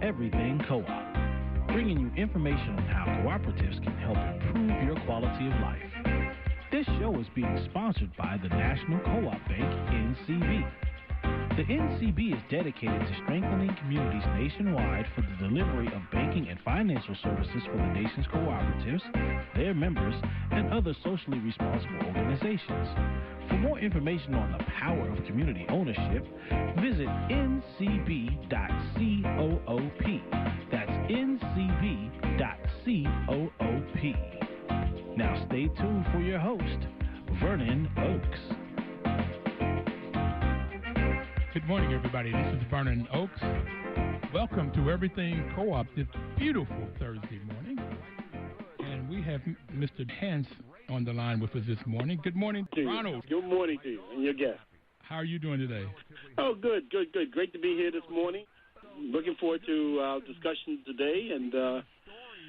Everything Co-op, bringing you information on how cooperatives can help improve your quality of life. This show is being sponsored by the National Co-op Bank, NCB. The NCB is dedicated to strengthening communities nationwide for the delivery of banking and financial services for the nation's cooperatives, their members, and other socially responsible organizations. For more information on the power of community ownership, visit ncb.coop. That's ncb.coop. Now stay tuned for your host, Vernon Oakes. Good morning, everybody. This is Vernon Oakes. Welcome to Everything Co-op this beautiful Thursday morning. And we have Mr. Hantz on the line with us this morning. Good morning, Ronald. Good morning to you and your guest. How are you doing today? Oh, good. Great to be here this morning. Looking forward to our discussion today, and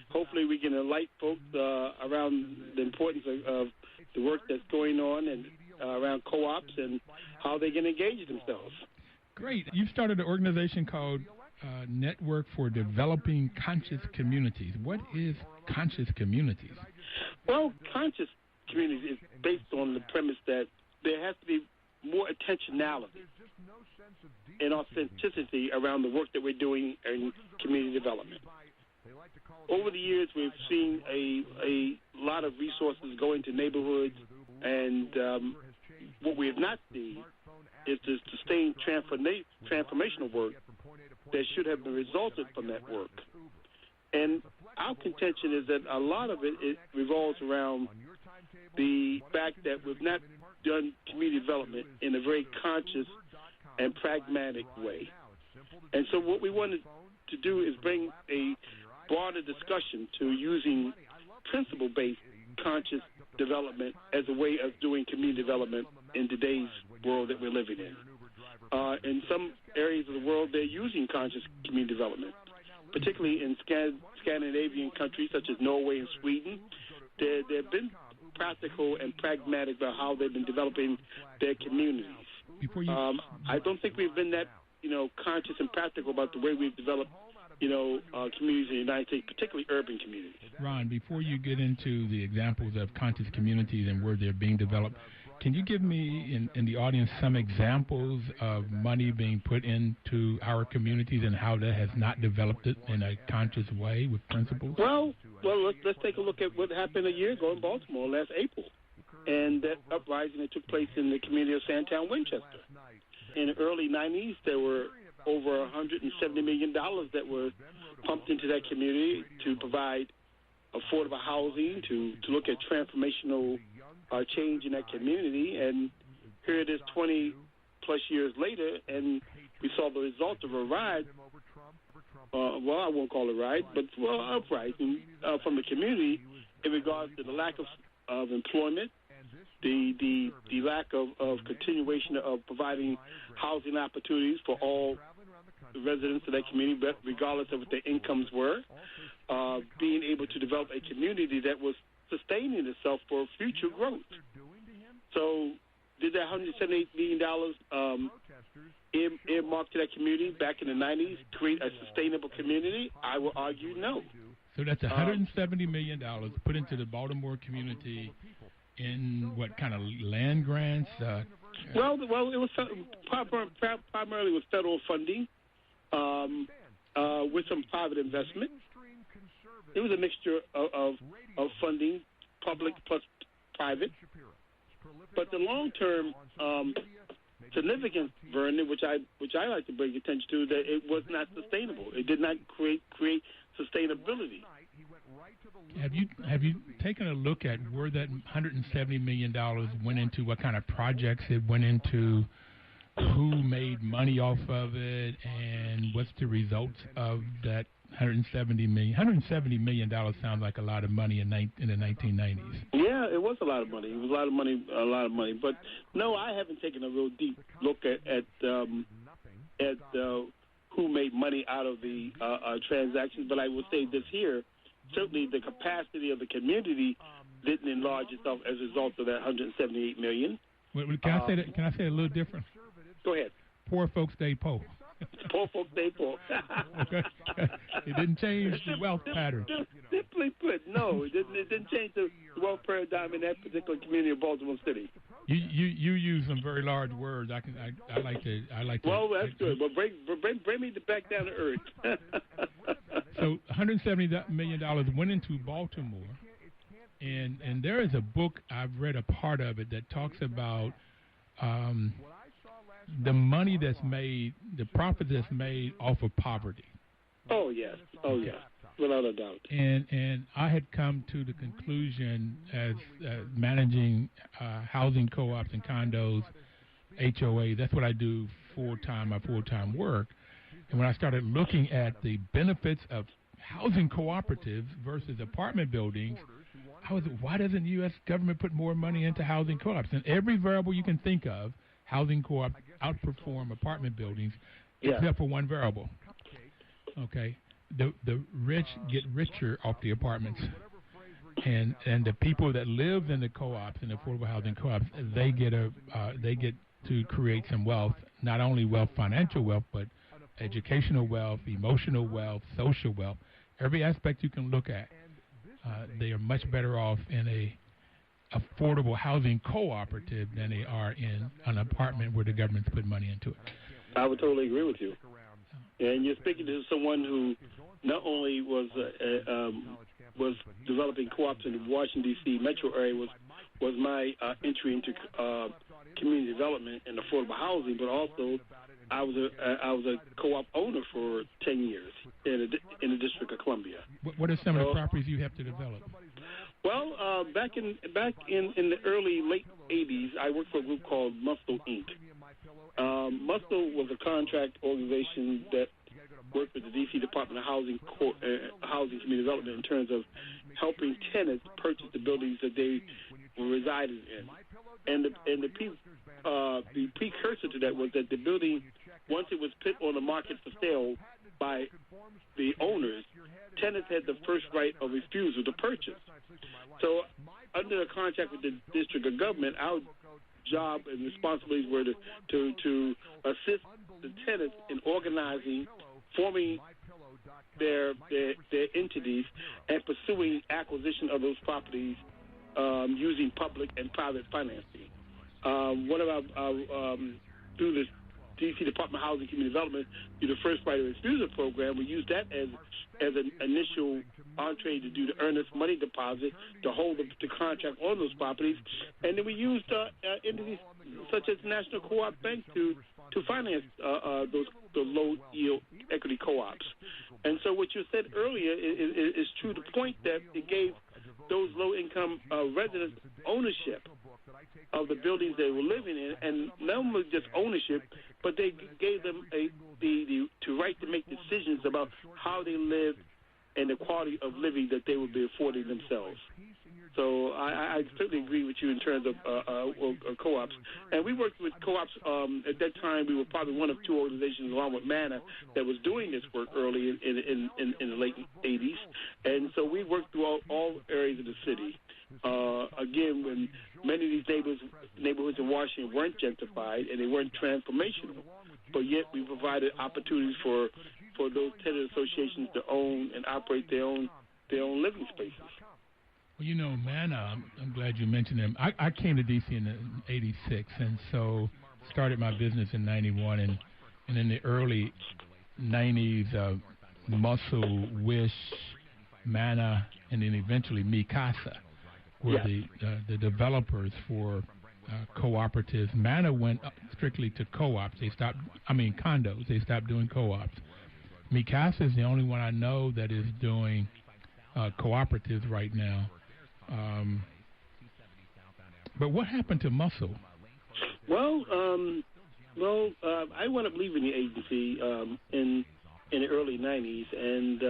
hopefully we can enlighten folks around the importance of the work that's going on and around co-ops and how they can engage themselves. Great. You've started an organization called Network for Developing Conscious Communities. What is conscious communities? Well, conscious communities is based on the premise that there has to be more intentionality and authenticity around the work that we're doing in community development. Over the years, we've seen a lot of resources go into neighborhoods, and what we have not seen is the sustained transformational work that should have been resulted from that work. And our contention is that a lot of it revolves around the fact that we've not done community development in a very conscious and pragmatic way. And so what we wanted to do is bring a broader discussion to using principle-based conscious development as a way of doing community development in today's world that we're living in. In some areas of the world, they're using conscious community development, particularly in Scandinavian countries such as Norway and Sweden. They've been practical and pragmatic about how they've been developing their communities. I don't think we've been that, conscious and practical about the way we've developed, communities in the United States, particularly urban communities. Ron, before you get into the examples of conscious communities and where they're being developed, can you give me in the audience some examples of money being put into our communities and how that has not developed it in a conscious way with principles? Well, let's take a look at what happened a year ago in Baltimore last April, and that uprising that took place in the community of Sandtown, Winchester. In the early 90s, there were over $170 million that were pumped into that community to provide affordable housing, to look at transformational change in that community. And here it is 20-plus years later, and we saw the result of a ride, I won't call it a ride, but uprising from the community in regards to the lack of employment, the lack of continuation of providing housing opportunities for all the residents of that community, regardless of what their incomes were, being able to develop a community that was sustaining itself for future growth. So did that $178 million earmarked to that community back in the 90s create a sustainable community? I will argue no. So that's $170 million put into the Baltimore community in what kind of land grants? Well, it was primarily with federal funding, with some private investment. It was a mixture of funding, public plus private. But the long-term significance, Vernon, which I like to bring attention to, that it was not sustainable. It did not create sustainability. Have you taken a look at where that $170 million went into, what kind of projects it went into, who made money off of it, and what's the results of that $170 million? $170 million sounds like a lot of money in the 1990s. Yeah, it was a lot of money. It was a lot of money. But no, I haven't taken a real deep look at who made money out of the transactions. But I will say this here: certainly the capacity of the community didn't enlarge itself as a result of that $178 million. Can I say that? Can I say it a little different? Go ahead. Poor folks stay poor. Poor folks stay poor. Okay. It didn't change the wealth pattern. Simply put, no, it didn't change the wealth paradigm in that particular community of Baltimore City. You use some very large words. I like to. Well, that's good. But bring me back down to earth. So $170 million went into Baltimore, and there is a book, I've read a part of it, that talks about the money that's made, the profit that's made off of poverty. Oh, yes. Without a doubt. And I had come to the conclusion as managing housing co-ops and condos, HOA, that's what I do my full-time work. And when I started looking at the benefits of housing cooperatives versus apartment buildings, why doesn't the U.S. government put more money into housing co-ops? And every variable you can think of, housing co-ops outperform apartment buildings, except for one variable. Okay, the rich get richer off the apartments, and the people that live in the co-ops and affordable housing co-ops, they get to create some wealth, not only wealth, financial wealth, but educational wealth, emotional wealth, social wealth, every aspect you can look at. They are much better off in a affordable housing cooperative than they are in an apartment where the government's put money into it. I would totally agree with you. And you're speaking to someone who not only was developing co-ops in the Washington, D.C. metro area, was my entry into community development and affordable housing, but also I was a co-op owner for 10 years in the District of Columbia. What are some of the properties you have to develop? Well, back in the late 80s, I worked for a group called Muscle Inc. Muscle was a contract organization that worked with the D.C. Department of Housing Community Development in terms of helping tenants purchase the buildings that they were residing in. And the precursor to that was that the building, once it was put on the market for sale by the owners, tenants had the first right of refusal to purchase. So under a contract with the district of government, our job and responsibilities were to assist the tenants in organizing, forming their entities, and pursuing acquisition of those properties using public and private financing. Through the D.C. Department of Housing and Community Development, through the First Right of Refusal program, we used that as an initial entree to do the earnest money deposit to hold the contract on those properties, and then we used entities such as National Co-op Bank to finance the low yield equity co-ops. And so what you said earlier is true. The point that it gave those low income residents ownership of the buildings they were living in, and not only just ownership, but they gave them the right to make decisions about how they live and the quality of living that they would be affording themselves. So I certainly agree with you in terms of co-ops. And we worked with co-ops. At that time, we were probably one of two organizations, along with MANA, that was doing this work early in the late 80s. And so we worked through all areas of the city. Again, when many of these neighborhoods in Washington weren't gentrified and they weren't transformational, but yet we provided opportunities for those tenant associations to own and operate their own living spaces. Well, you know, MANA, I'm glad you mentioned them. I came to D.C. in '86, and so started my business in '91, and in the early '90s, Muscle, Wish, MANA, and then eventually Mikasa were the developers for cooperatives. MANA went strictly to co-ops. Condos. They stopped doing co-ops. Mikasa is the only one I know that is doing cooperatives right now. But what happened to Muscle? Well, I wound up leaving the agency in the early '90s, and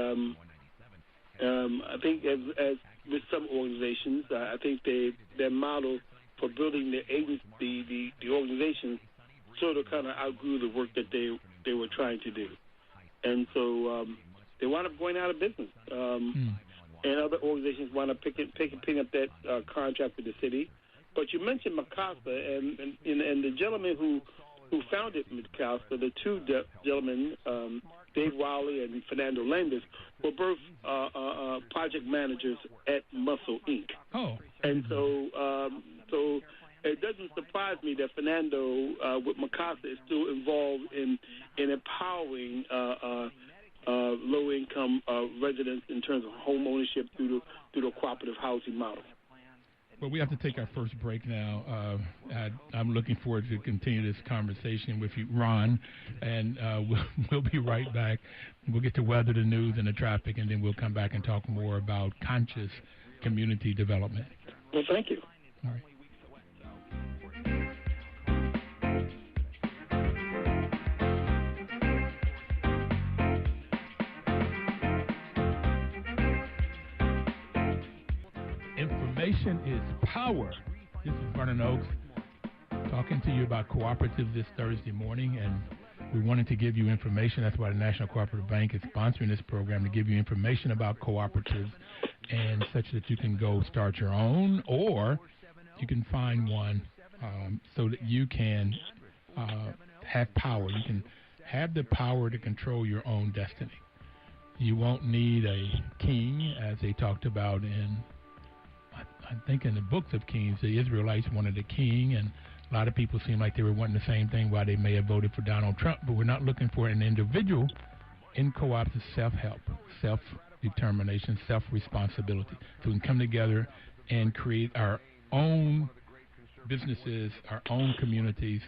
I think as with some organizations, I think their model for building the agency, the organization, sort of kind of outgrew the work that they were trying to do, and so they wound up going out of business. And other organizations wound up picking up that contract with the city. But you mentioned Mikasa, and the gentleman who who founded McAllister, the two gentlemen, Dave Wiley and Fernando Landis, were both project managers at Muscle Inc. Oh. And so it doesn't surprise me that Fernando with McAllister is still involved in empowering low-income residents in terms of home ownership through the cooperative housing model. Well, we have to take our first break now. I'm looking forward to continue this conversation with you, Ron, and we'll be right back. We'll get to weather, the news, and the traffic, and then we'll come back and talk more about conscious community development. Well, thank you. All right. Information is power. This is Vernon Oakes talking to you about cooperatives this Thursday morning, and we wanted to give you information. That's why the National Cooperative Bank is sponsoring this program, to give you information about cooperatives and such that you can go start your own, or you can find one so that you can have power. You can have the power to control your own destiny. You won't need a king, as they talked about I think in the books of Kings, the Israelites wanted a king, and a lot of people seem like they were wanting the same thing, why they may have voted for Donald Trump, but we're not looking for an individual. In co-ops is self-help, self-determination, self-responsibility. So we can come together and create our own businesses, our own communities,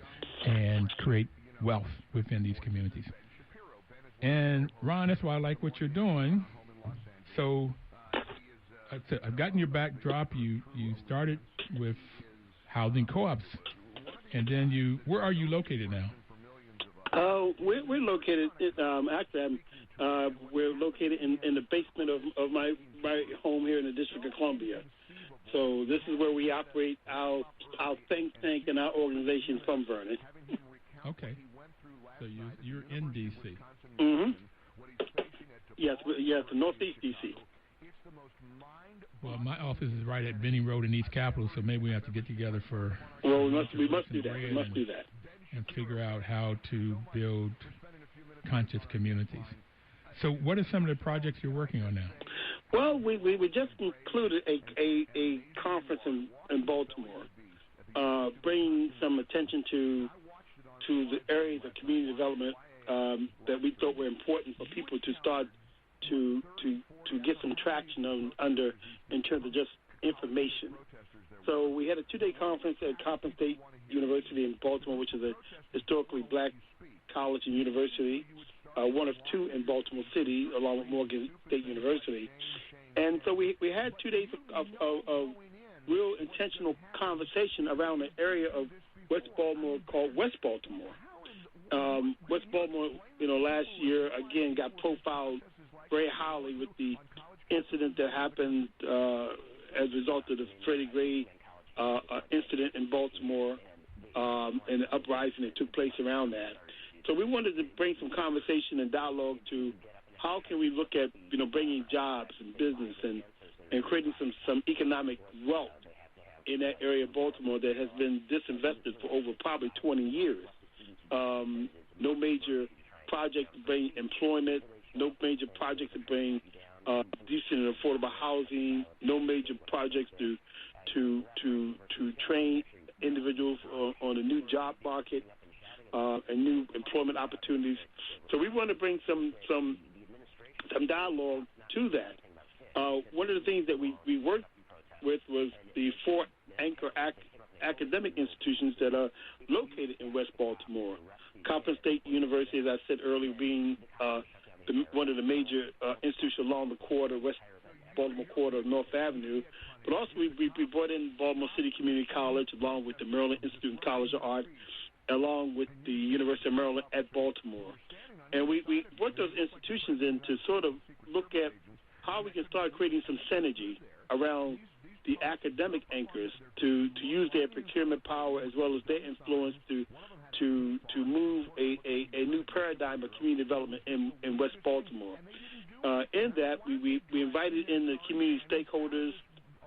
and create wealth within these communities. And, Ron, that's why I like what you're doing. So I've gotten your backdrop. You started with housing co-ops, and then where are you located now? We're located. We're located in the basement of my home here in the District of Columbia. So this is where we operate our think tank and our organization from Vernon. Okay. So you're in D.C. Mm-hmm. Yes, Northeast D.C. Well, my office is right at Benning Road in East Capitol, so maybe we have to get together for. Well, we must do that. We must do that. And figure out how to build conscious communities. So, what are some of the projects you're working on now? Well, we just concluded a conference in Baltimore, bringing some attention to the areas of community development that we thought were important for people to start to get some traction under in terms of just information. So we had a 2-day conference at Coppin State University in Baltimore, which is a historically black college and university, one of two in Baltimore City, along with Morgan State University. And so we had 2 days of real intentional conversation around an area of West Baltimore called West Baltimore. West Baltimore, last year, again, got profiled very highly with the incident that happened as a result of the Freddie Gray incident in Baltimore and the uprising that took place around that. So we wanted to bring some conversation and dialogue to how can we look at, bringing jobs and business and creating some economic wealth in that area of Baltimore that has been disinvested for over probably 20 years. No major project to bring employment, no major project to bring decent and affordable housing, no major projects to train individuals on a new job market and new employment opportunities. So we want to bring some dialogue to that. One of the things that we worked with was the 4 anchor academic institutions that are located in West Baltimore. Coppin State University, as I said earlier, being one of the major institutions along the corridor, West Baltimore corridor of North Avenue. But also we brought in Baltimore City Community College, along with the Maryland Institute and College of Art, along with the University of Maryland at Baltimore. And we brought those institutions in to sort of look at how we can start creating some synergy around the academic anchors to use their procurement power as well as their influence to move a new paradigm of community development in West Baltimore. In that, we invited in the community stakeholders,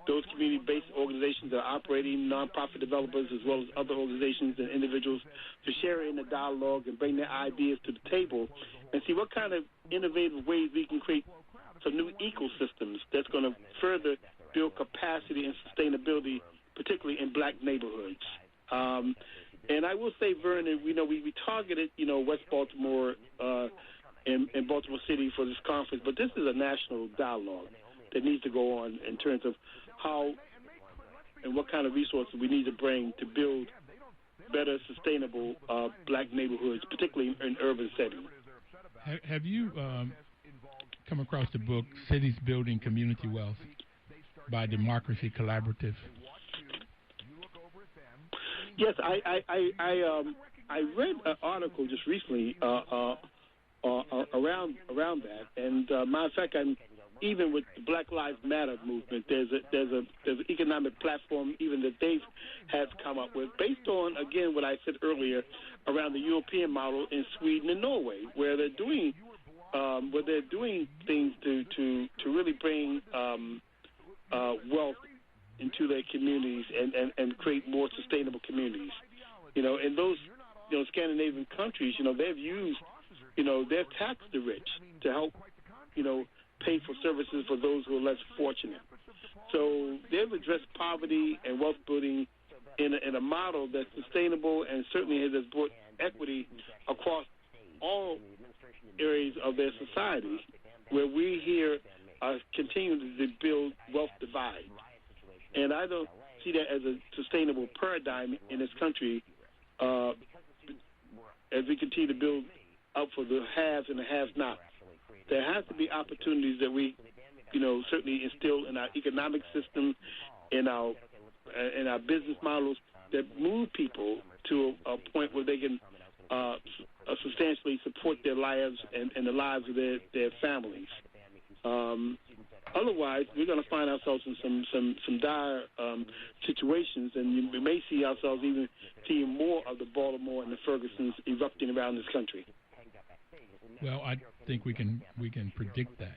those community-based organizations that are operating, nonprofit developers, as well as other organizations and individuals, to share in the dialogue and bring their ideas to the table and see what kind of innovative ways we can create some new ecosystems that's going to further build capacity and sustainability, particularly in black neighborhoods. And I will say, Vernon, we targeted, West Baltimore and Baltimore City for this conference, but this is a national dialogue that needs to go on in terms of how and what kind of resources we need to bring to build better, sustainable black neighborhoods, particularly in urban settings. Have you come across the book Cities Building Community Wealth by Democracy Collaborative? Yes, I read an article just recently around that, and matter of fact, even with the Black Lives Matter movement, there's an economic platform even that they have come up with, based on, again, what I said earlier around the European model in Sweden and Norway, where they're doing things to really bring wealth into their communities and create more sustainable communities. In those Scandinavian countries, they've used, they've taxed the rich to help, pay for services for those who are less fortunate. So they've addressed poverty and wealth building in a model that's sustainable and certainly has brought equity across all areas of their society, where we here are continuing to build wealth divides. And I don't see that as a sustainable paradigm in this country as we continue to build up for the haves and the have-nots. There has to be opportunities that we, certainly instill in our economic system, in our business models that move people to a point where they can substantially support their lives and the lives of their families. Otherwise, we're going to find ourselves in some dire situations, and we may see ourselves even seeing more of the Baltimore and the Fergusons erupting around this country. Well, I think we can predict that.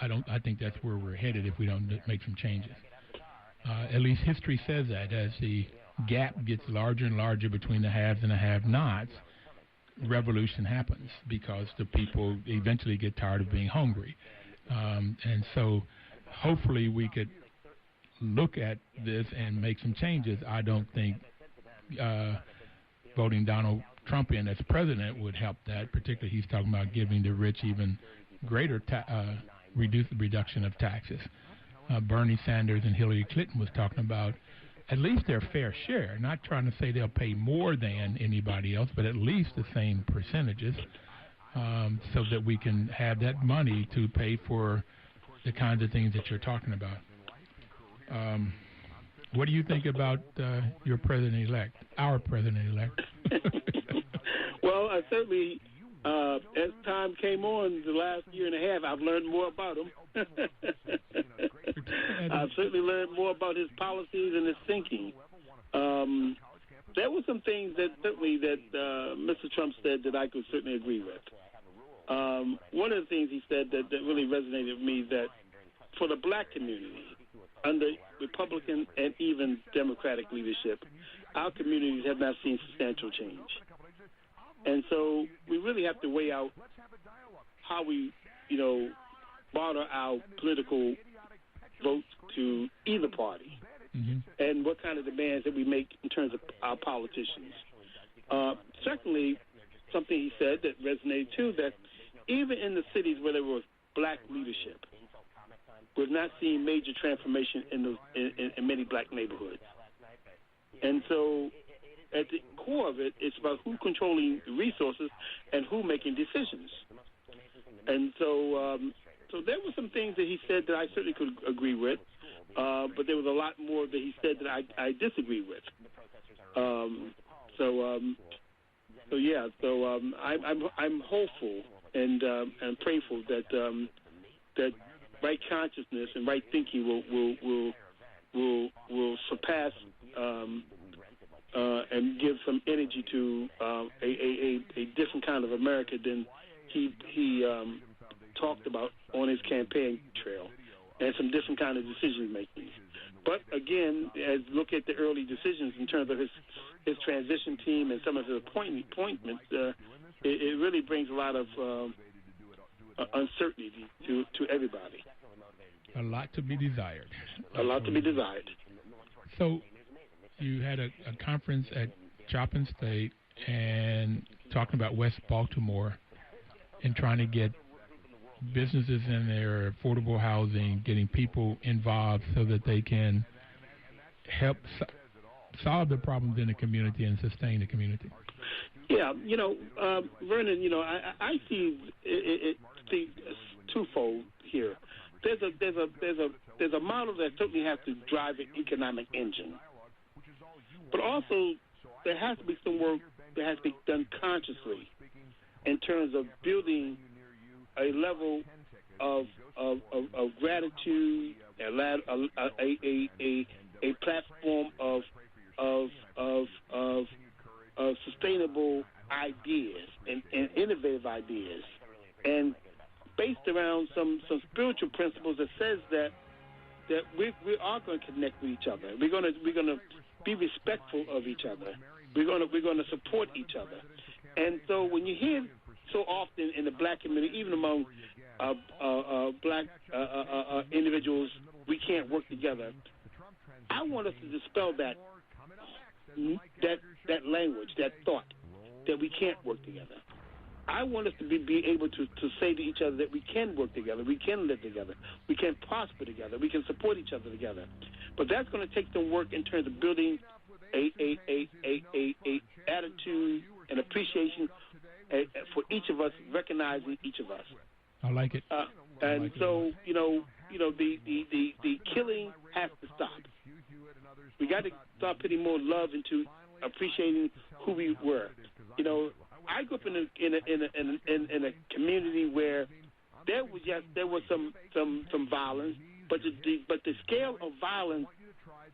I think that's where we're headed if we don't make some changes. At least history says that as the gap gets larger and larger between the haves and the have-nots, revolution happens because the people eventually get tired of being hungry. And so hopefully we could look at this and make some changes. I don't think voting Donald Trump in as president would help that. Particularly, he's talking about giving the rich even greater reduction of taxes. Bernie Sanders and Hillary Clinton was talking about at least their fair share, not trying to say they'll pay more than anybody else, but at least the same percentages, so that we can have that money to pay for the kinds of things that you're talking about. What do you think about your president-elect, our president-elect? Well, I certainly, as time came on the last year and a half, I've learned more about him. I've certainly learned more about his policies and his thinking. There were some things that Mr. Trump said that I could certainly agree with. One of the things he said that really resonated with me, that for the black community, under Republican and even Democratic leadership, our communities have not seen substantial change. And so we really have to weigh out how we, barter our political votes to either party, and what kind of demands that we make in terms of our politicians. Secondly, something he said that resonated too, that even in the cities where there was black leadership, we've not seen major transformation in many black neighborhoods. And so at the core of it, it's about who controlling the resources and who making decisions. And so there were some things that he said that I certainly could agree with, but there was a lot more that he said that I disagree with. I'm hopeful and prayerful that right consciousness and right thinking will surpass and give some energy to a different kind of America than he talked about on his campaign trail. and some different kind of decision making. But again, as look at the early decisions in terms of his transition team and some of his appointments, it really brings a lot of uncertainty to everybody. A lot to be desired. A lot to be desired. So you had a conference at Joplin State and talking about West Baltimore and trying to get businesses in there, affordable housing, getting people involved so that they can help solve the problems in the community and sustain the community. Yeah, Vernon, I see it twofold here. There's a model that certainly has to drive an economic engine, but also there has to be some work that has to be done consciously in terms of building a level of gratitude, a platform of sustainable ideas and innovative ideas, and based around some spiritual principles that says that we are going to connect with each other. We're going to be respectful of each other. We're going to support each other. And so when you hear so often in the black community, even among black individuals, we can't work together, I want us to dispel that language, that thought, that we can't work together. I want us to be able to say to each other that we can work together, we can live together, we can prosper together, we can support each other together. But that's going to take some work in terms of building a attitude and appreciation for each of us, recognizing each of us. I like it. The killing has to stop. We got to start putting more love into appreciating who we were. I grew up in a community where there was some violence, but the scale of violence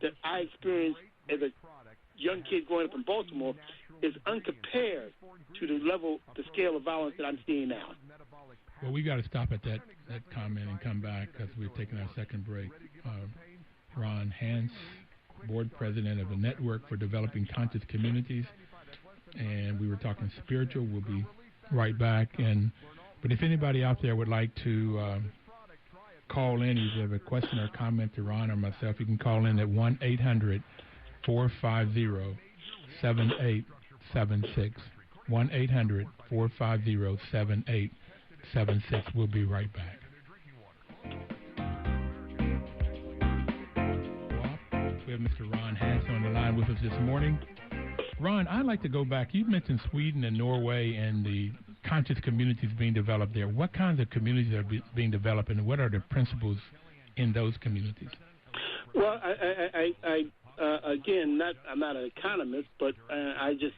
that I experienced as a young kid growing up in Baltimore is uncompared to the scale of violence that I'm seeing now. Well, we got to stop at that comment and come back because we're taking our second break. Ron Hantz, board president of the Network for Developing Conscious Communities, and we were talking spiritual. We'll be right back. But if anybody out there would like to call in, if you have a question or comment to Ron or myself, you can call in at 1-800-450-7876. 1-800-450-7876. We'll be right back. We have Mr. Ron Hantz on the line with us this morning. Ron, I'd like to go back. You mentioned Sweden and Norway and the conscious communities being developed there. What kinds of communities are being developed, and what are the principles in those communities? Well, again, I'm not an economist, but I just,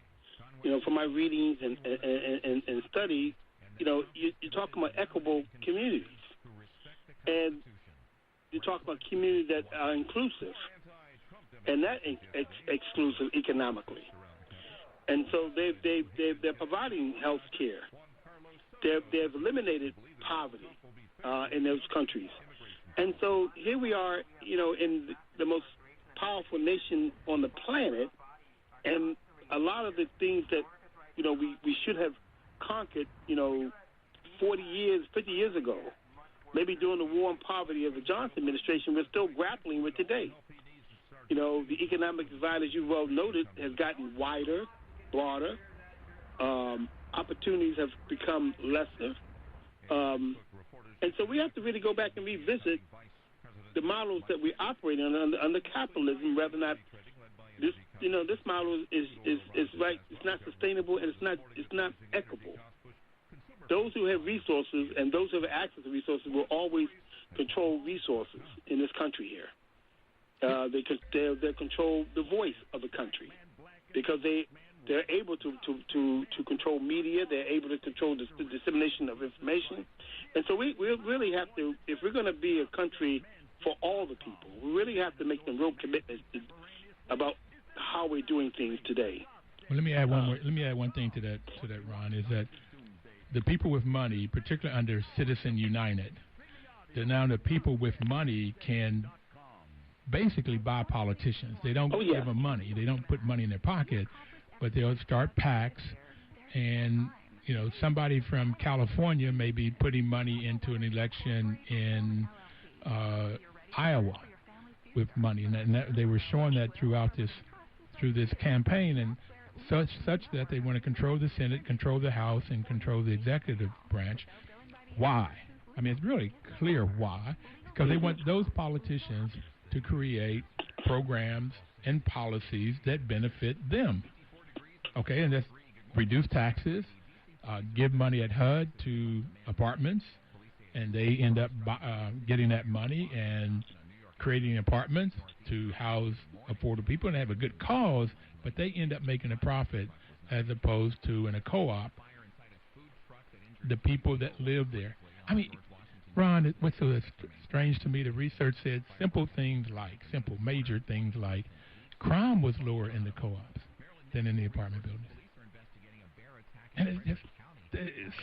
from my readings and study, you're talking about equitable communities, and you're talking about communities that are inclusive and not exclusive economically. And so they're providing health care. They've eliminated poverty in those countries. And so here we are, in the most powerful nation on the planet, and a lot of the things that, we should have conquered, 40 years, 50 years ago, maybe during the war on poverty of the Johnson administration, we're still grappling with today. The economic divide, as you well noted, has gotten wider, broader. Opportunities have become lesser. And so we have to really go back and revisit the models that we operate under capitalism, rather not this. This model is right. It's not sustainable, and it's not equitable. Those who have resources and those who have access to resources will always control resources in this country here. They control the voice of the country because they're able to control media. They're able to control the dissemination of information. And so we really have to, if we're going to be a country for all the people, we really have to make some real commitments about how we're doing things today. Well, let me add one more. Let me add one thing to that, Ron, is that the people with money, particularly under Citizen United, now the people with money can basically buy politicians. They don't give them money. They don't put money in their pocket, but they'll start PACs, and somebody from California may be putting money into an election in Iowa with money, and they were showing that through this campaign, and such that they want to control the Senate, control the House, and control the executive branch. Why? I mean, it's really clear why. Because they want those politicians to create programs and policies that benefit them. Okay, and that's reduce taxes, give money at HUD to apartments, and they end up getting that money and creating apartments to house affordable people, and they have a good cause, but they end up making a profit as opposed to in a co-op, the people that live there. I mean, Ron, what's so strange to me, the research said simple major things like crime was lower in the co-ops than in the apartment buildings. And it's just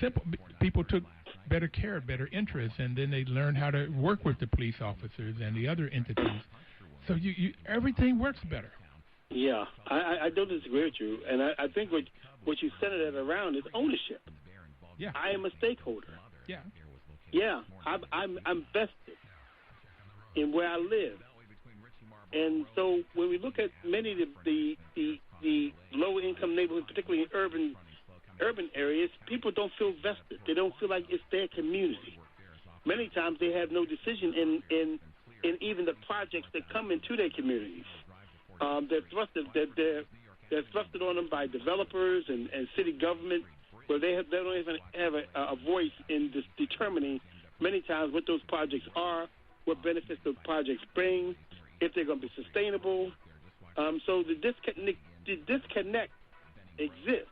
simple. People took better care, better interest, and then they learned how to work with the police officers and the other entities. So everything works better. Yeah, I don't disagree with you, and I think what you centered it around is ownership. Yeah, I am a stakeholder. Yeah, I'm vested in where I live, and so when we look at many of the low income neighborhoods, particularly in urban areas, people don't feel vested. They don't feel like it's their community. Many times they have no decision in even the projects that come into their communities. They're thrusted on them by developers and city government, where they don't even have a voice in determining many times what those projects are, what benefits those projects bring, if they're going to be sustainable. So the disconnect exists.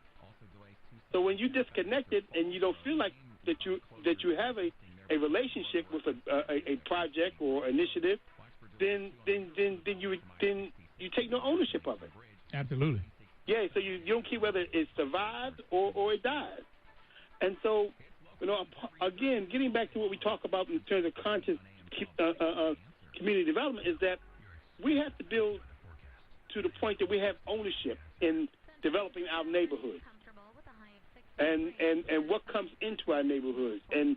So when you disconnect it and you don't feel like that you have a relationship with a project or initiative, then you take no ownership of it. Absolutely. Yeah, so you don't care whether it survived or it died. And so, again, getting back to what we talk about in terms of conscious community development is that we have to build to the point that we have ownership in developing our neighborhoods and what comes into our neighborhoods and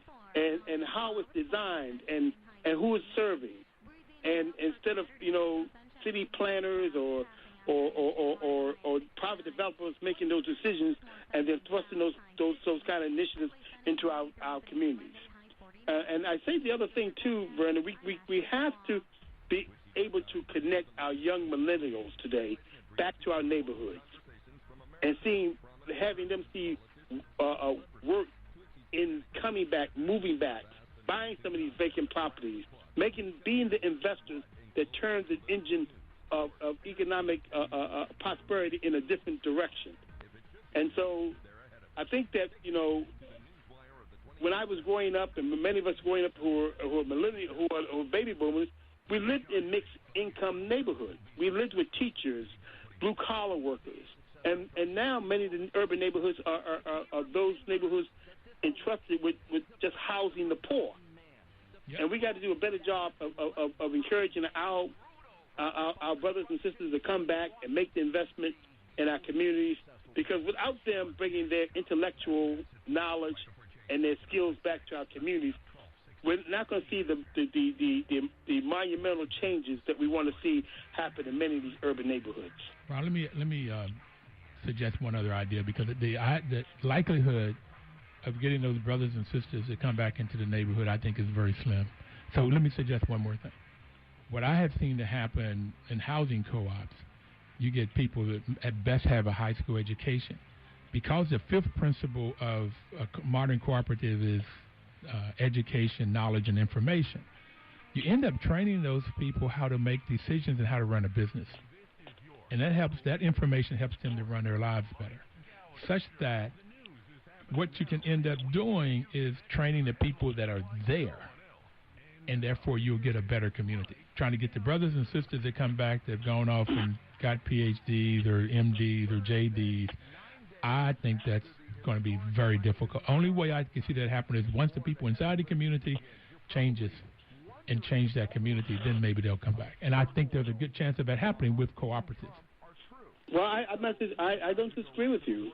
how it's designed and who it's serving. And instead of, city planners or private developers making those decisions and then thrusting those kind of initiatives into our communities. And I say the other thing too, Brandon, we have to be able to connect our young millennials today back to our neighborhoods and having them see work in coming back, moving back, buying some of these vacant properties, being the investors that turns the engine of economic prosperity in a different direction. And so I think that, when I was growing up, and many of us growing up who are millennials, who are baby boomers, we lived in mixed income neighborhoods. We lived with teachers, blue collar workers. And now many of the urban neighborhoods are those neighborhoods entrusted with just housing the poor. Yep. And we got to do a better job of encouraging our brothers and sisters to come back and make the investment in our communities, because without them bringing their intellectual knowledge and their skills back to our communities, we're not going to see the monumental changes that we want to see happen in many of these urban neighborhoods. Well, let me suggest one other idea, because the likelihood of getting those brothers and sisters to come back into the neighborhood, I think, is very slim. So let me suggest one more thing. What I have seen to happen in housing co-ops, you get people that at best have a high school education. Because the fifth principle of a modern cooperative is education, knowledge, and information, you end up training those people how to make decisions and how to run a business. And that information helps them to run their lives better, such that what you can end up doing is training the people that are there, and therefore you'll get a better community. Trying to get the brothers and sisters that come back that have gone off and got PhDs or MDs or JDs, I think that's going to be very difficult. Only way I can see that happen is once the people inside the community changes and change that community, then maybe they'll come back. And I think there's a good chance of that happening with cooperatives. Well, I don't disagree with you.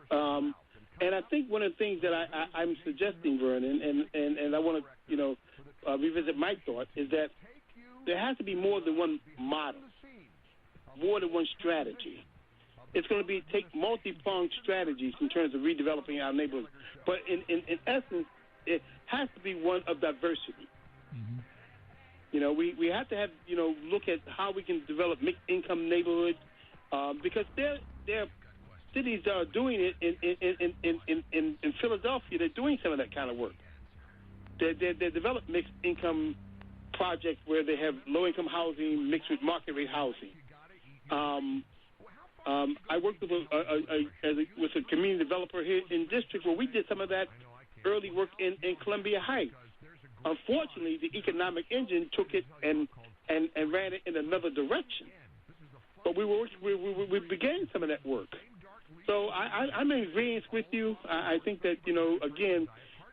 And I think one of the things that I'm suggesting, Vernon, and I want to, revisit my thought, is that there has to be more than one model, more than one strategy. It's going to take multi-pronged strategies in terms of redeveloping our neighborhoods. But in essence, it has to be one of diversity. Mm-hmm. We have to have, look at how we can develop mixed-income neighborhoods because there are cities that are doing it in Philadelphia. They're doing some of that kind of work. They develop mixed-income projects where they have low-income housing mixed with market-rate housing. I worked with a community developer here in district where we did some of that early work in Columbia Heights. Unfortunately, the economic engine took it and ran it in another direction. But we began some of that work. So I'm in agreement with you. I think that, again,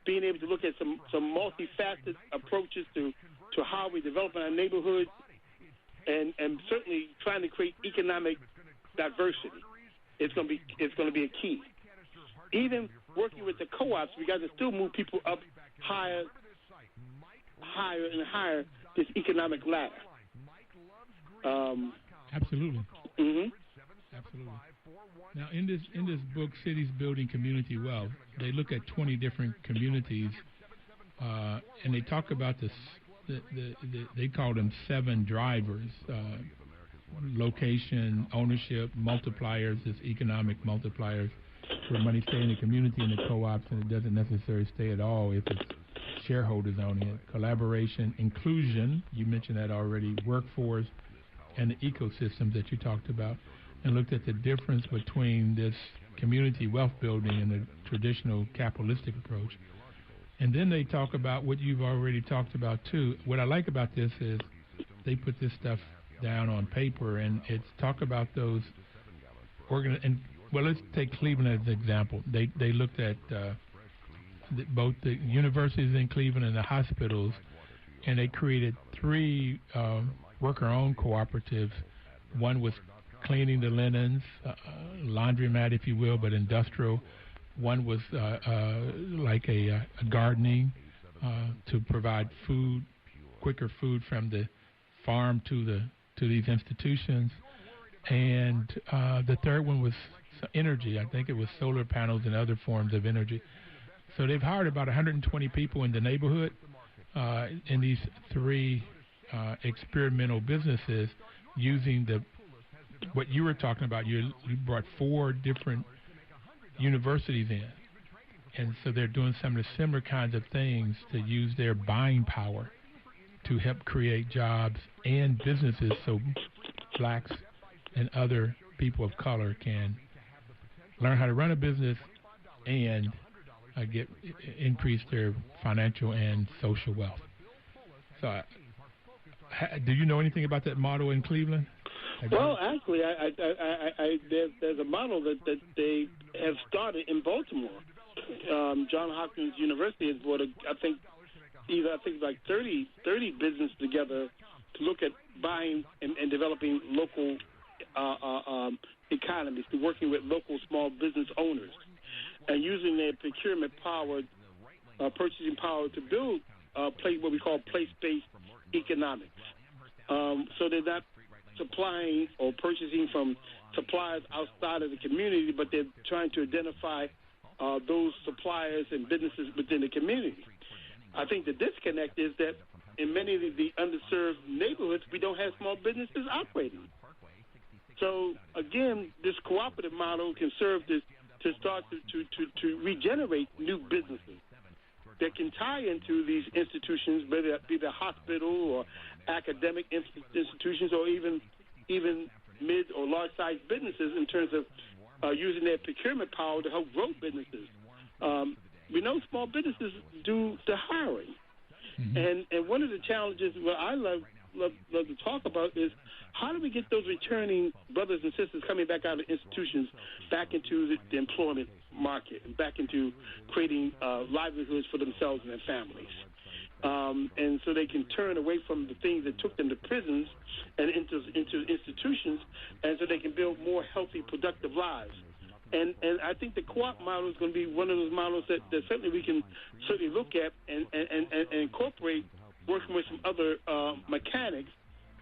being able to look at some multifaceted approaches to how we develop in our neighborhoods and certainly trying to create economic diversity. It's going to be a key. Even working with the co-ops, we got to still move people up higher and higher this economic ladder. Absolutely. Mm-hmm. Absolutely. Now, in this book, Cities Building Community Wealth, they look at 20 different communities, and they talk about they call them 7 drivers: location, ownership, multipliers, this economic multipliers, where money stay in the community and the co-ops, and it doesn't necessarily stay at all if it's shareholders owning it. Collaboration, inclusion, you mentioned that already, workforce, and the ecosystems that you talked about, and looked at the difference between this community wealth building and the traditional capitalistic approach. And then they talk about what you've already talked about too. What I like about this is they put this stuff down on paper, and it's talk about those well, let's take Cleveland as an example. They looked at both the universities in Cleveland and the hospitals, and they created 3 worker-owned cooperatives. One was cleaning the linens, laundromat, if you will, but industrial. One was like a gardening to provide food, quicker food from the farm to these institutions. And the third one was energy. I think it was solar panels and other forms of energy. So they've hired about 120 people in the neighborhood in these 3 experimental businesses using what you were talking about. You brought 4 different universities in, and so they're doing some of the similar kinds of things to use their buying power to help create jobs and businesses so blacks and other people of color can learn how to run a business and increase their financial and social wealth. So do you know anything about that model in Cleveland? Well, actually, there's a model that they have started in Baltimore. Johns Hopkins University has brought, I think like 30 businesses together to look at buying and developing local economies, to working with local small business owners, and using their procurement power, purchasing power to build what we call place-based economics. So they're not supplying or purchasing from suppliers outside of the community, but they're trying to identify those suppliers and businesses within the community. I think the disconnect is that in many of the underserved neighborhoods, we don't have small businesses operating. So, again, this cooperative model can serve to start to regenerate new businesses that can tie into these institutions, whether it be the hospital or academic institutions or even mid or large-sized businesses in terms of using their procurement power to help grow businesses. We know small businesses do the hiring. Mm-hmm. And one of the challenges what I love to talk about is how do we get those returning brothers and sisters coming back out of institutions back into the employment market and back into creating livelihoods for themselves and their families. and so they can turn away from the things that took them to prisons and into institutions, and so they can build more healthy, productive lives. And I think the co-op model is going to be one of those models that certainly we can certainly look at and incorporate, working with some other mechanics,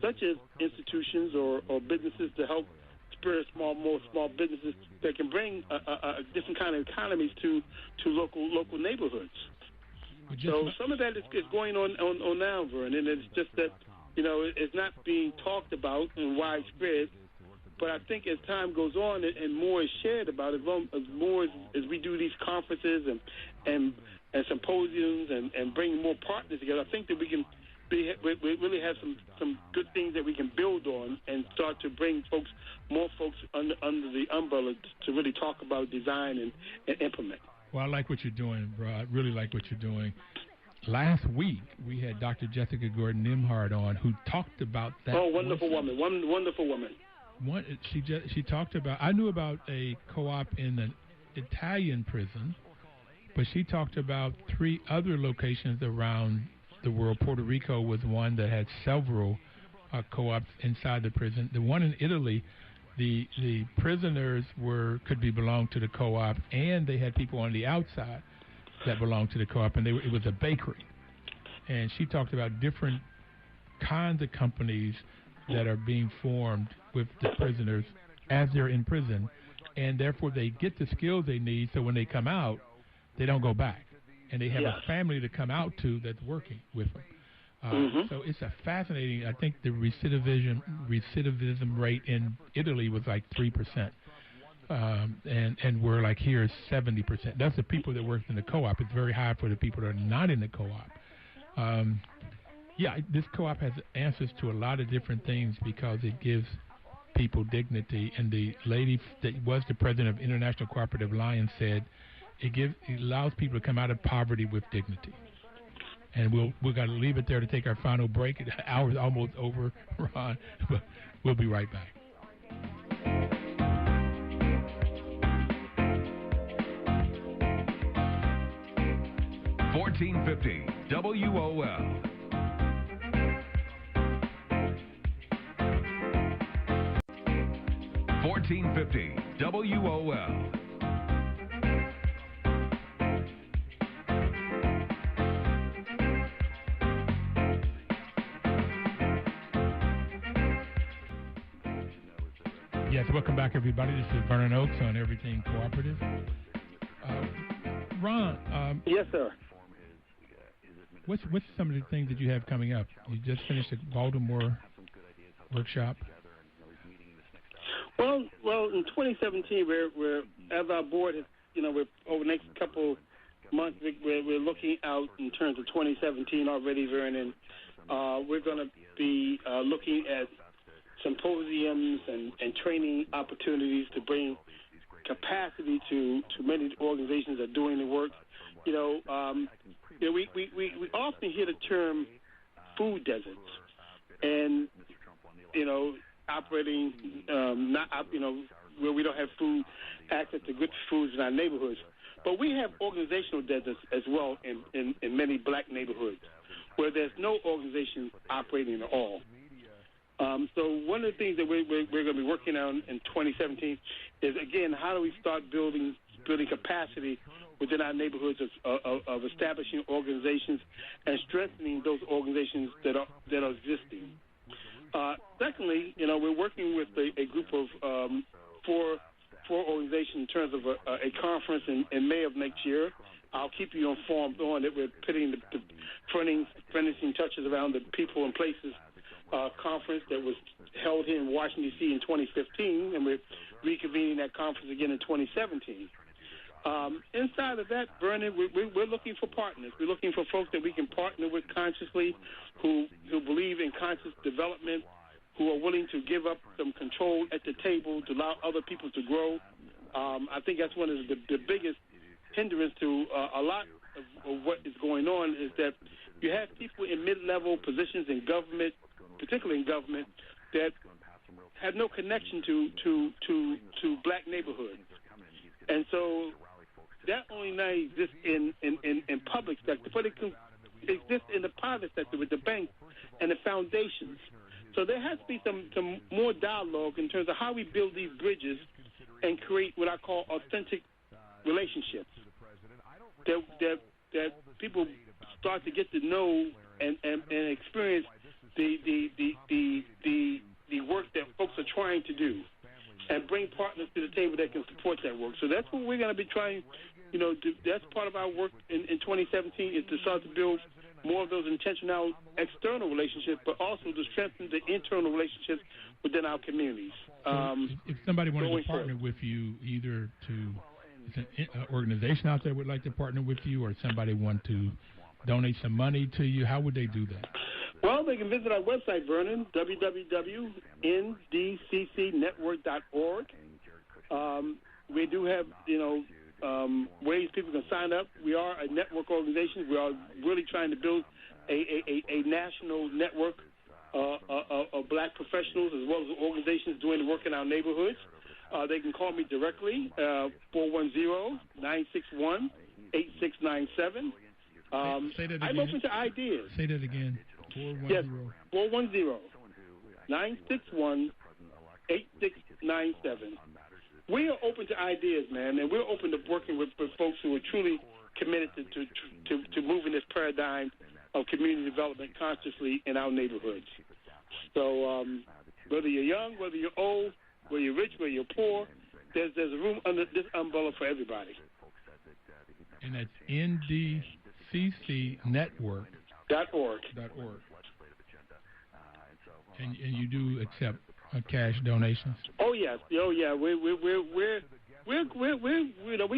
such as institutions or businesses to help spur more small businesses that can bring a different kind of economies to local neighborhoods. So some of that is going on now, Vern, and it's just that, it's not being talked about and widespread. But I think as time goes on and more is shared about it, as we do these conferences and symposiums and bring more partners together, I think that we really have some good things that we can build on and start to bring more folks under the umbrella to really talk about design and implement. Well, I like what you're doing, bro. I really like what you're doing. Last week, we had Dr. Jessica Gordon-Nimhard on, who talked about that. Oh, wonderful woman. Wonderful woman. She talked about, I knew about a co-op in an Italian prison, but she talked about 3 other locations around the world. Puerto Rico was one that had several co-ops inside the prison. The one in Italy, the prisoners could belong to the co-op, and they had people on the outside that belonged to the co-op, and it was a bakery. And she talked about different kinds of companies that are being formed with the prisoners as they're in prison, and therefore they get the skills they need, so when they come out, they don't go back. And they have a family to come out to that's working with them. So it's a fascinating, I think the recidivism rate in Italy was like 3%. And we're like here is 70%. That's the people that work in the co-op. It's very high for the people that are not in the co-op. This co-op has answers to a lot of different things because it gives people dignity. And the lady that was the president of International Cooperative Alliance said it allows people to come out of poverty with dignity. And we're going to leave it there to take our final break. The hour's almost over, Ron, but we'll be right back. $14.50 WOL. $14.50 WOL. Yes, welcome back, everybody. This is Vernon Oakes on Everything Cooperative. Ron. Yes, sir. What's some of the things that you have coming up? You just finished a Baltimore workshop. Well, in 2017, we're as our board has, we're over the next couple months, we're looking out in terms of 2017 already, Vernon. We're going to be looking at symposiums and training opportunities to bring capacity to many organizations that are doing the work. We often hear the term food deserts, and operating where we don't have access to good foods in our neighborhoods. But we have organizational deserts as well in many black neighborhoods where there's no organization operating at all. So one of the things that we're going to be working on in 2017 is, again, how do we start building capacity within our neighborhoods of establishing organizations and strengthening those organizations that are existing. Secondly, we're working with a group of four organizations in terms of a conference in May of next year. I'll keep you informed on it. We're putting the finishing touches around the People and Places conference that was held here in Washington, D.C. in 2015, and we're reconvening that conference again in 2017. Inside of that, Vernon, we're looking for partners. We're looking for folks that we can partner with consciously, who believe in conscious development, who are willing to give up some control at the table to allow other people to grow. I think that's one of the biggest hindrance to a lot of what is going on is that you have people in mid-level positions in government, particularly in government, that have no connection to black neighborhoods. And so that only now exists in public sector, but it can exist in the private sector, with the banks and the foundations. So there has to be some more dialogue in terms of how we build these bridges and create what I call authentic relationships that people start to get to know and experience the work that folks are trying to do, and bring partners to the table that can support that work. So that's what we're going to be trying. That's part of our work in 2017 is to start to build more of those intentional external relationships, but also to strengthen the internal relationships within our communities. If somebody wanted to partner with you, either is an organization out there would like to partner with you, or somebody want to donate some money to you, how would they do that? Well, they can visit our website, Vernon, www.ndccnetwork.org. We do have, ways people can sign up. We are a network organization. We are really trying to build a national network of black professionals as well as organizations doing the work in our neighborhoods. They can call me directly, 410-961-8697. Say that again. I'm open to ideas. Say that again. 410. Yes, 410-961-8697. We are open to ideas, man, and we're open to working with folks who are truly committed to moving this paradigm of community development consciously in our neighborhoods. So whether you're young, whether you're old, whether you're rich, whether you're poor, there's a room under this umbrella for everybody. And that's ndccnetwork.org. And you do accept cash donations? Oh yes, we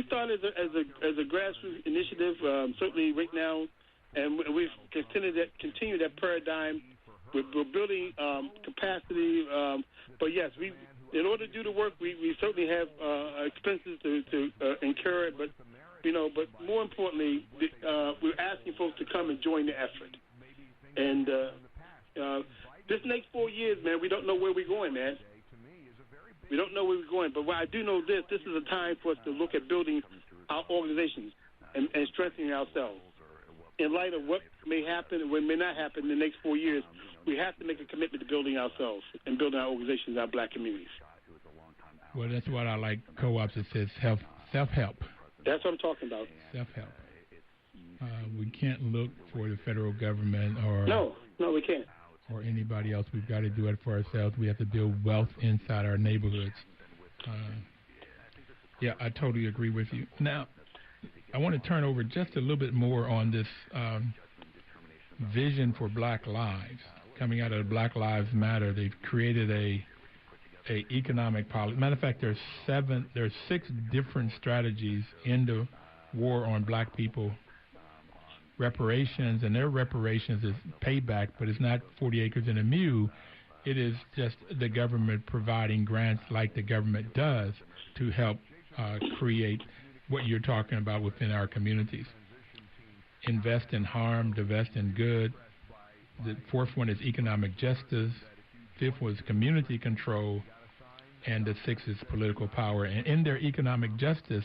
started as a grassroots initiative, certainly right now, and we've continued that paradigm. We're building capacity, but yes, in order to do the work, we certainly have expenses to incur it, but more importantly, we're asking folks to come and join the effort. And this next 4 years, man, we don't know where we're going, man. We don't know where we're going, but I do know this is a time for us to look at building our organizations and strengthening ourselves. In light of what may happen and what may not happen in the next 4 years, we have to make a commitment to building ourselves and building our organizations, our black communities. Well, that's what I like co-ops. It says self-help. That's what I'm talking about. Self-help. We can't look for the federal government or... No, we can't. Or anybody else. We've got to do it for ourselves. We have to build wealth inside our neighborhoods. Yeah, I totally agree with you. Now, I want to turn over just a little bit more on this vision for Black Lives. Coming out of the Black Lives Matter, they've created a economic policy. Matter of fact, there's 6 different strategies in the war on black people. Reparations, and their reparations is payback, but it's not 40 acres and a mule. It is just the government providing grants like the government does to help create what you're talking about within our communities. Invest in harm, divest in good. The 4th one is economic justice. 5th was community control. And the 6th is political power. And in their economic justice,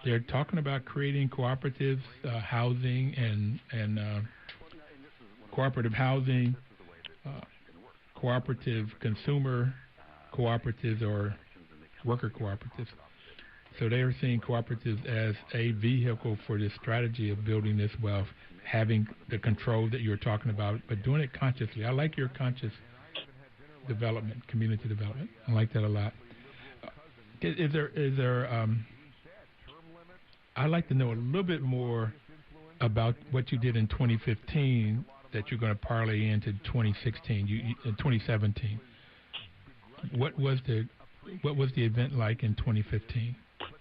they're talking about creating cooperatives, housing, and cooperative housing, cooperative consumer cooperatives, or worker cooperatives. So they are seeing cooperatives as a vehicle for this strategy of building this wealth, having the control that you're talking about, but doing it consciously. I like your conscious development, community development. I like that a lot. Is there I'd like to know a little bit more about what you did in 2015 that you're going to parlay into 2016, 2017. What was the event like in 2015 ?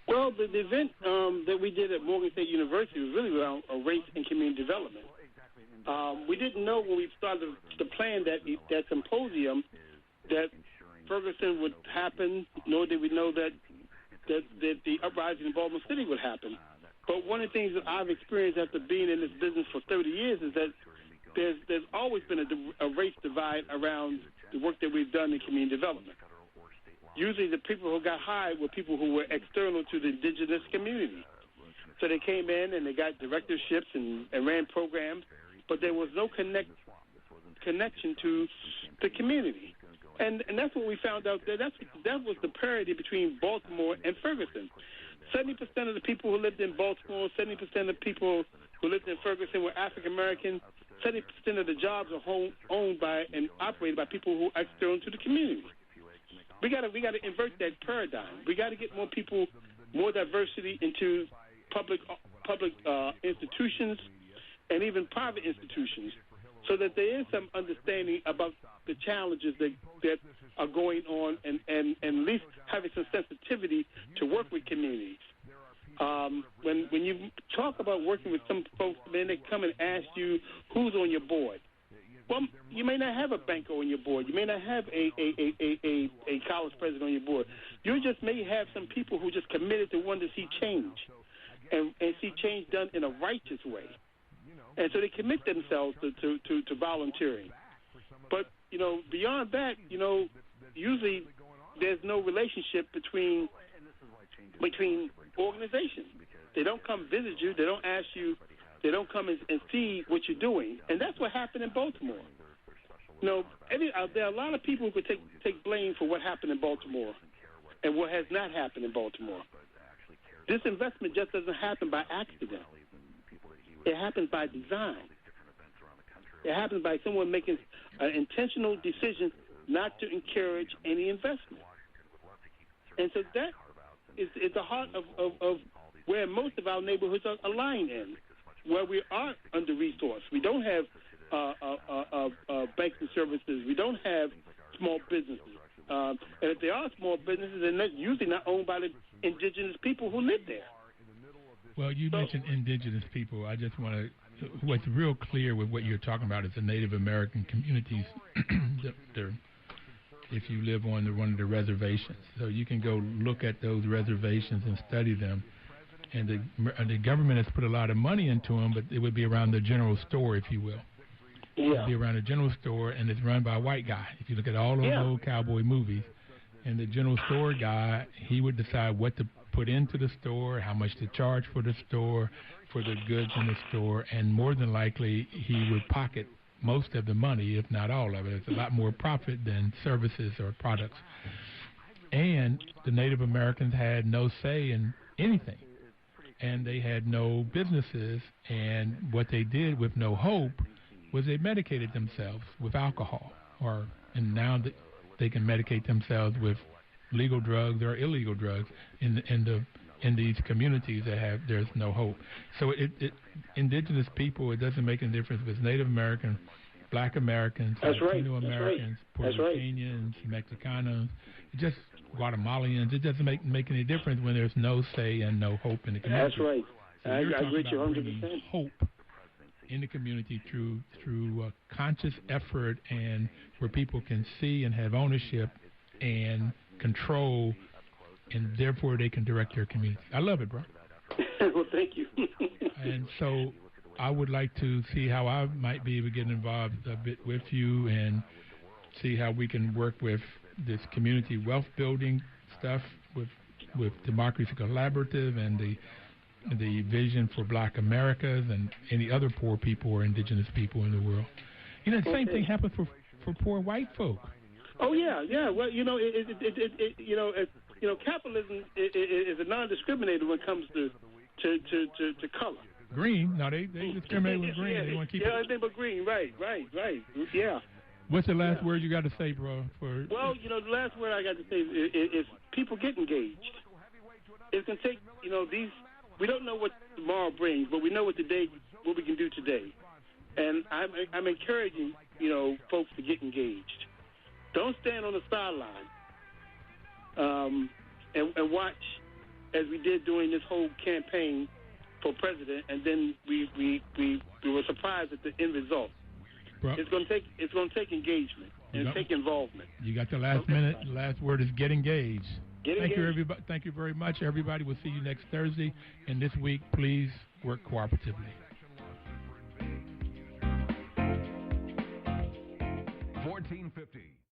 Well, the event that we did at Morgan State University was really around race and community development. We didn't know when we started to plan that symposium that Ferguson would happen, nor did we know that the uprising in Baltimore City would happen. But one of the things that I've experienced after being in this business for 30 years is that there's always been a race divide around the work that we've done in community development. Usually the people who got hired were people who were external to the indigenous community. So they came in and they got directorships and ran programs, but there was no connection to the community. And that's what we found out there. That was the parity between Baltimore and Ferguson. 70% of the people who lived in Baltimore, 70% of people who lived in Ferguson were African American. 70% of the jobs are owned by and operated by people who are external to the community. We got to invert that paradigm. We got to get more people, more diversity into public institutions and even private institutions, so that there is some understanding about the challenges that are going on, and at least having some sensitivity to work with communities. When you talk about working with some folks, then they come and ask you who's on your board. Well, you may not have a banker on your board. You may not have a college president on your board. You just may have some people who just committed to want to see change and see change done in a righteous way. And so they commit themselves to volunteering. But, beyond that, usually there's no relationship between organizations. They don't come visit you. They don't ask you. They don't come and see what you're doing. And that's what happened in Baltimore. There are a lot of people who could take blame for what happened in Baltimore and what has not happened in Baltimore. This investment just doesn't happen by accident. It happens by design. It happens by someone making an intentional decision not to encourage any investment. And so that is the heart of where most of our neighborhoods are lying in, where we are under-resourced. We don't have banking services. We don't have small businesses. And if there are small businesses, they're usually not owned by the indigenous people who live there. Well, you mentioned indigenous people. I just want to, what's real clear with what you're talking about is the Native American communities, if you live on one of the reservations. So you can go look at those reservations and study them. And the government has put a lot of money into them, but it would be around the general store, if you will. Yeah. It would be around the general store, and it's run by a white guy. If you look at all those old cowboy movies, and the general store guy, he would decide what to put into the store, how much to charge for the store, for the goods in the store, and more than likely he would pocket most of the money, if not all of it. It's a lot more profit than services or products. And the Native Americans had no say in anything, and they had no businesses, and what they did with no hope was they medicated themselves with alcohol, and now they can medicate themselves with legal drugs or illegal drugs in these communities there's no hope. So indigenous people, it doesn't make any difference if it's Native American, Black Americans, Latino Americans, Puerto Ricanians, Mexicanos, just Guatemalans. It doesn't make any difference when there's no say and no hope in the community. That's right. So I agree with you 100%. Hope in the community through conscious effort, and where people can see and have ownership and control, and therefore they can direct their community. I love it, bro. Well, thank you. And so I would like to see how I might be able to get involved a bit with you and see how we can work with this community wealth building stuff with Democracy Collaborative and the vision for Black Americas and any other poor people or indigenous people in the world. The same thing happens for poor white folk. Oh yeah. Well, capitalism is a non-discriminator when it comes to color. Green? No, they discriminate with green. They want to keep everything but green. Right. Yeah. What's the last word you got to say, bro? Well, the last word I got to say is people get engaged. It's gonna take these. We don't know what tomorrow brings, but we know what we can do today. And I'm encouraging, folks to get engaged. Don't stand on the sideline and watch, as we did during this whole campaign for president, and then we were surprised at the end result. Bro, it's going to take engagement and take involvement. You got the last minute. The last word is get engaged. Thank you, everybody. Thank you very much, everybody. We'll see you next Thursday. And this week, please work cooperatively.